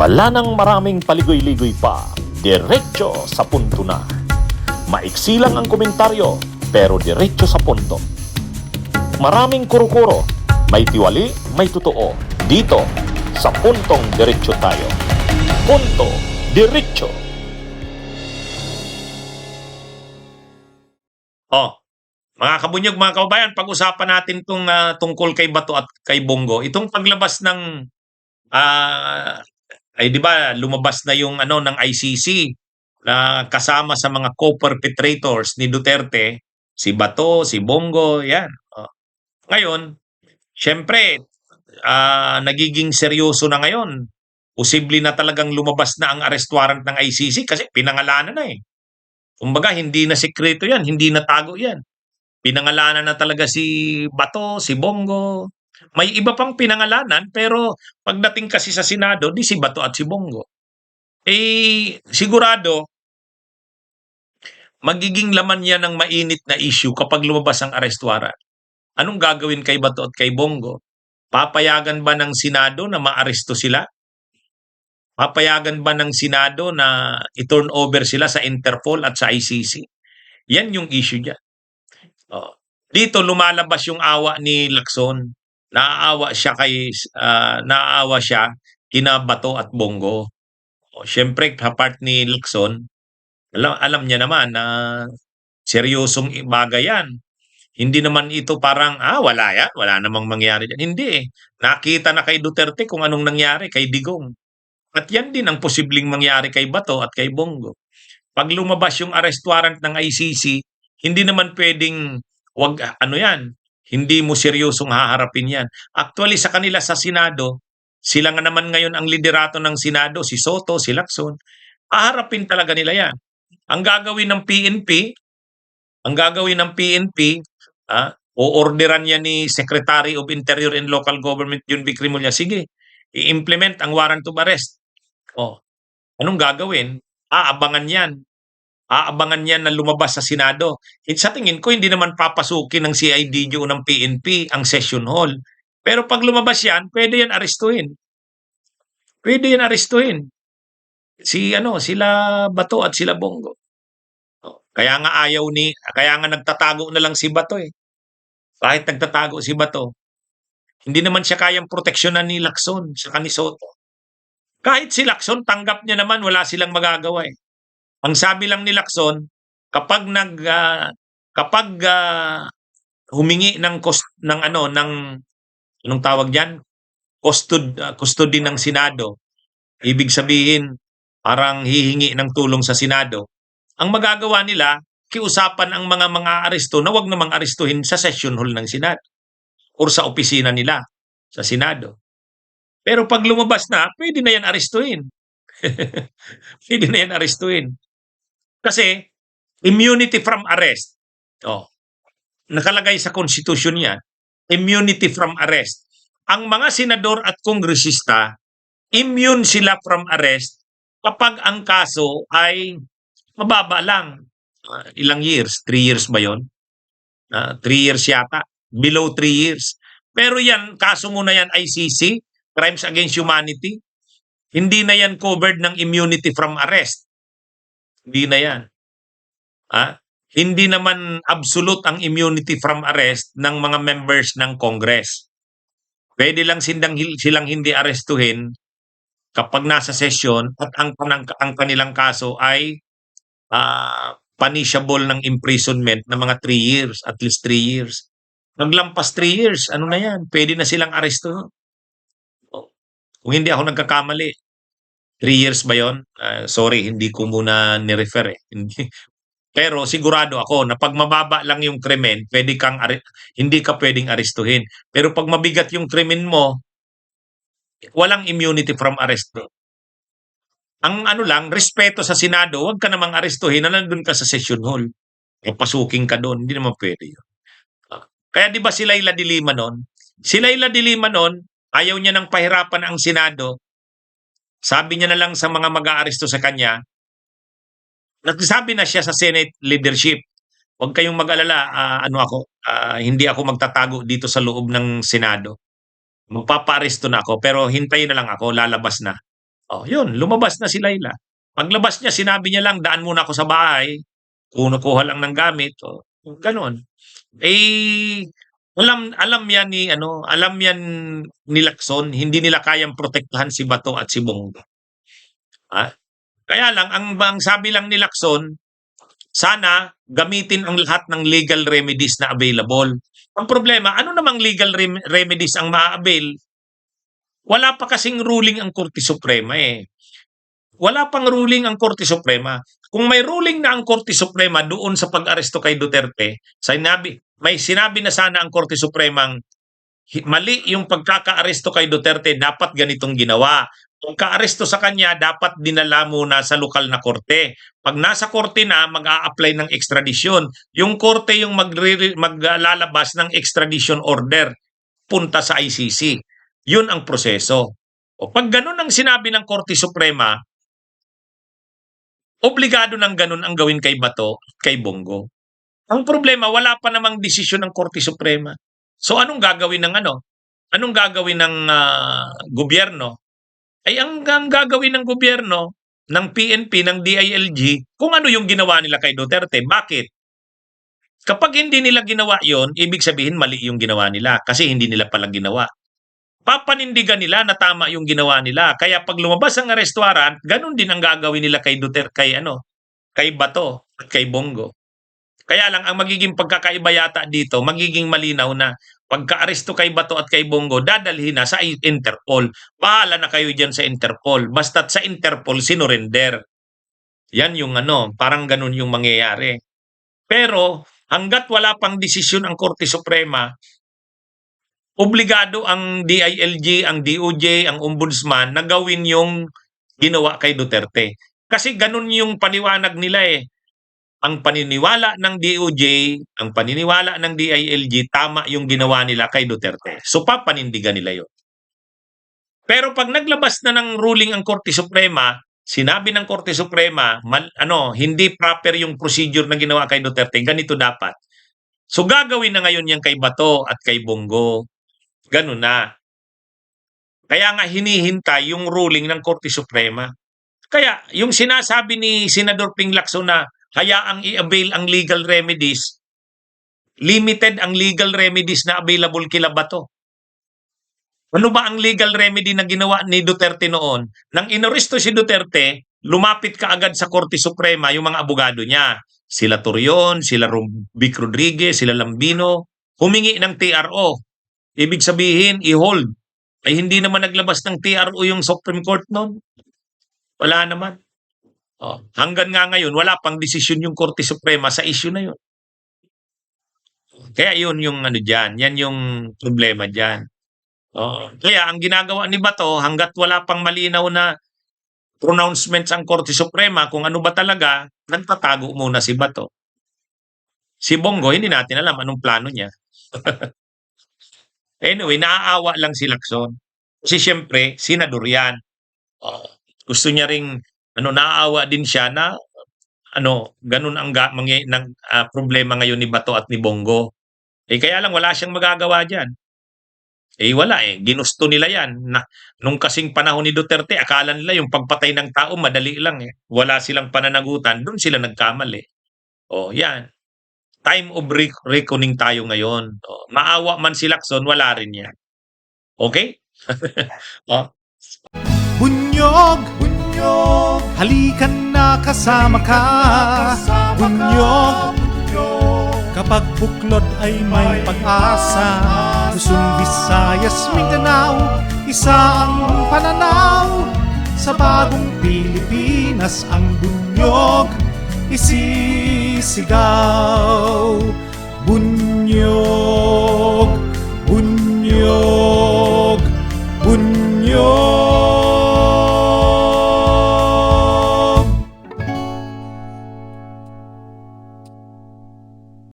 Wala nang maraming paligoy-ligoy pa, diretso sa punto na. Maiksi lang ang komentaryo, pero diretso sa punto. Maraming kuro-kuro, may tiwali, may totoo. Dito, sa puntong diretso tayo. Punto, diretso. Mga kabunyog, mga kababayan, pag-usapan natin itong tungkol kay Bato at kay Bongo. Itong paglabas ng di ba lumabas na yung ng ICC na kasama sa mga co-perpetrators ni Duterte, si Bato, si Bongo, yan. Ngayon, syempre, nagiging seryoso na ngayon. Posible na talagang lumabas na ang arrest warrant ng ICC kasi pinangalanan na eh. Kumbaga, hindi na sekreto yan, hindi na tago yan. Pinangalanan na talaga si Bato, si Bongo. May iba pang pinangalanan pero pagdating kasi sa Senado, di si Bato at si Bongo. Sigurado, magiging laman yan ng mainit na issue kapag lumabas ang arrest warrant. Anong gagawin kay Bato at kay Bongo? Papayagan ba ng Senado na maaresto sila? Papayagan ba ng Senado na i-turn over sila sa Interpol at sa ICC? Yan yung issue niya. Dito lumalabas yung awa ni Lacson. Naaawa siya kina Bato at Bongo. Syempre, part ni Lacson, alam niya naman na seryosong bagay yan. Hindi naman ito parang, wala yan, wala namang mangyari dyan. Hindi eh. Nakita na kay Duterte kung anong nangyari kay Digong. At yan din ang posibleng mangyari kay Bato at kay Bongo. Pag lumabas yung arrest warrant ng ICC, hindi naman pwedeng hindi mo seryosong haharapin yan. Actually, sa kanila sa Senado, sila nga naman ngayon ang liderato ng Senado, si Soto, si Lacson, haharapin talaga nila yan. Ang gagawin ng PNP, o-orderan yan ni Secretary of Interior and Local Government, Jun V. Crimulla, sige, i-implement ang warrant of arrest. Anong gagawin? Aabangan yan na lumabas sa Senado. Sa tingin ko, hindi naman papasukin ng CIDG o ng PNP ang session hall. Pero pag lumabas yan, pwede yan arestuhin. Sila Bato at sila Bongo. Kaya nga nagtatago na lang si Bato eh. Kahit nagtatago si Bato, hindi naman siya kayang proteksyonan ni Lacson sa ni Soto. Kahit si Lacson, tanggap niya naman, wala silang magagawa eh. Ang sabi lang ni Lacson, kapag humingi ng anong tawag diyan? Custody ng Senado. Ibig sabihin, parang hihingi ng tulong sa Senado. Ang magagawa nila, kiusapan ang mga aresto na wag namang arestuhin sa session hall ng Senado or sa opisina nila sa Senado. Pero pag lumabas na, pwede na yan arestuhin. Pwede na yan arestuhin. Kasi, immunity from arrest. Nakalagay sa konstitusyon yan, immunity from arrest. Ang mga senador at kongresista, immune sila from arrest kapag ang kaso ay mababa lang. Ilang years? 3 years ba yun? 3 years yata. Below 3 years. Pero yan, kaso mo na yan ICC, Crimes Against Humanity, hindi na yan covered ng immunity from arrest. Hindi na yan. Hindi naman absolute ang immunity from arrest ng mga members ng Congress. Pwede lang silang hindi arestuhin kapag nasa session at ang kanilang kaso ay punishable ng imprisonment ng mga 3 years, at least 3 years. Naglampas 3 years, ano na yan? Pwede na silang aresto. Kung hindi ako nagkakamali, 3 years ba yon? Sorry, hindi ko muna ni-refer eh. Pero sigurado ako na pag mababa lang yung krimen, hindi ka pwedeng arestuhin. Pero pag mabigat yung krimen mo, walang immunity from arrest. Ang respeto sa Senado, huwag ka namang arestuhin na nandun ka sa session hall. Pasukin ka doon, hindi naman pwede yun. Kaya di ba si Laila de Lima noon? Si Laila de Lima noon, ayaw niya nang pahirapan ang Senado. Sabi niya na lang sa mga mag-aaresto sa kanya, nagsasabi na siya sa Senate leadership, huwag kayong mag-alala, hindi ako magtatago dito sa loob ng Senado. Magpapaaresto na ako, pero hintayin na lang ako, lalabas na. Oh, yun, lumabas na si Laila. Paglabas niya, sinabi niya lang, daan muna ako sa bahay. Kuha lang ng gamit. O, ganon. Eh, alam yan alam yan ni Lacson, hindi nila kayang protektahan si Bato at si Bongo. Ha? Kaya lang, ang sabi lang ni Lacson, sana gamitin ang lahat ng legal remedies na available. Ang problema, ano namang legal remedies ang maa-avail? Wala pa kasing ruling ang Korte Suprema eh. Wala pang ruling ang Korte Suprema. Kung may ruling na ang Korte Suprema doon sa pag-aresto kay Duterte, may sinabi na sana ang Korte Supremang mali yung pagkaka-aresto kay Duterte, dapat ganitong ginawa. Kung ka-aresto sa kanya, dapat dinala muna sa lokal na korte. Pag nasa korte na, mag-a-apply ng extradition. Yung korte yung maglalabas ng extradition order punta sa ICC. Yun ang proseso. O pag ganun ang sinabi ng Korte Suprema, obligado ng ganun ang gawin kay Bato at kay Bongo. Ang problema, wala pa namang desisyon ng Korte Suprema. So anong gagawin ng Anong gagawin ng gobyerno? Ay ang gagawin ng gobyerno, ng PNP, ng DILG, kung ano yung ginawa nila kay Duterte. Bakit? Kapag hindi nila ginawa yon, ibig sabihin mali yung ginawa nila kasi hindi nila pala ginawa. Papanindigan nila na tama yung ginawa nila. Kaya pag lumabas ang arrest warrant, ganun din ang gagawin nila kay Duterte, kay Bato at kay Bongo. Kaya lang, ang magiging pagkakaiba yata dito, magiging malinaw na pagka-aresto kay Bato at kay Bongo, dadalhin na sa Interpol. Bahala na kayo dyan sa Interpol. Basta't sa Interpol, sinurrender. Yan yung parang ganun yung mangyayari. Pero, hanggat wala pang desisyon ang Korte Suprema, obligado ang DILG, ang DOJ, ang Ombudsman na gawin yung ginawa kay Duterte. Kasi ganun yung paniwanag nila eh. Ang paniniwala ng DOJ, ang paniniwala ng DILG, tama yung ginawa nila kay Duterte. So papanindigan nila yun. Pero pag naglabas na ng ruling ang Korte Suprema, sinabi ng Korte Suprema, hindi proper yung procedure na ginawa kay Duterte, ganito dapat. So gagawin na ngayon yan kay Bato at kay Bongo. Ganun na. Kaya nga hinihintay yung ruling ng Korte Suprema. Kaya yung sinasabi ni Senador Ping Lacson na hayaang i-avail ang legal remedies, limited ang legal remedies na available kila Bato. Ano ba ang legal remedy na ginawa ni Duterte noon? Nang inaresto si Duterte, lumapit kaagad sa Korte Suprema yung mga abogado niya. Sila Torion, sila Vic Rodriguez, sila Lambino, humingi ng TRO. Ibig sabihin, i-hold. Ay hindi naman naglabas ng TRO yung Supreme Court noon. Wala naman. Hanggang nga ngayon, wala pang desisyon yung Korte Suprema sa issue na yun. Kaya yun yung dyan. Yan yung problema dyan. Kaya ang ginagawa ni Bato, hanggat wala pang malinaw na pronouncements ang Korte Suprema kung ano ba talaga, nagtatago muna si Bato. Si Bongo, hindi natin alam anong plano niya. Anyway, naaawa lang si Lacson. Kasi siyempre, senador yan. Gusto niya ring, naaawa din siya na, ganun ang problema ngayon ni Bato at ni Bongo. Kaya lang, wala siyang magagawa dyan. Wala eh. Ginusto nila yan. Nung kasing panahon ni Duterte, akala nila yung pagpatay ng tao, madali lang eh. Wala silang pananagutan. Doon sila nagkamali. Yan. Time of reckoning tayo ngayon. Maawa man si Lacson, wala rin yan. Okay? Bunyog, bunyog, halikan na kasama ka. Bunyog, kapag buklod ay may pag-asa. Luzon, Visayas, Mindanao, isa ang pananaw. Sa bagong Pilipinas ang bunyog isisigaw. Bunyog.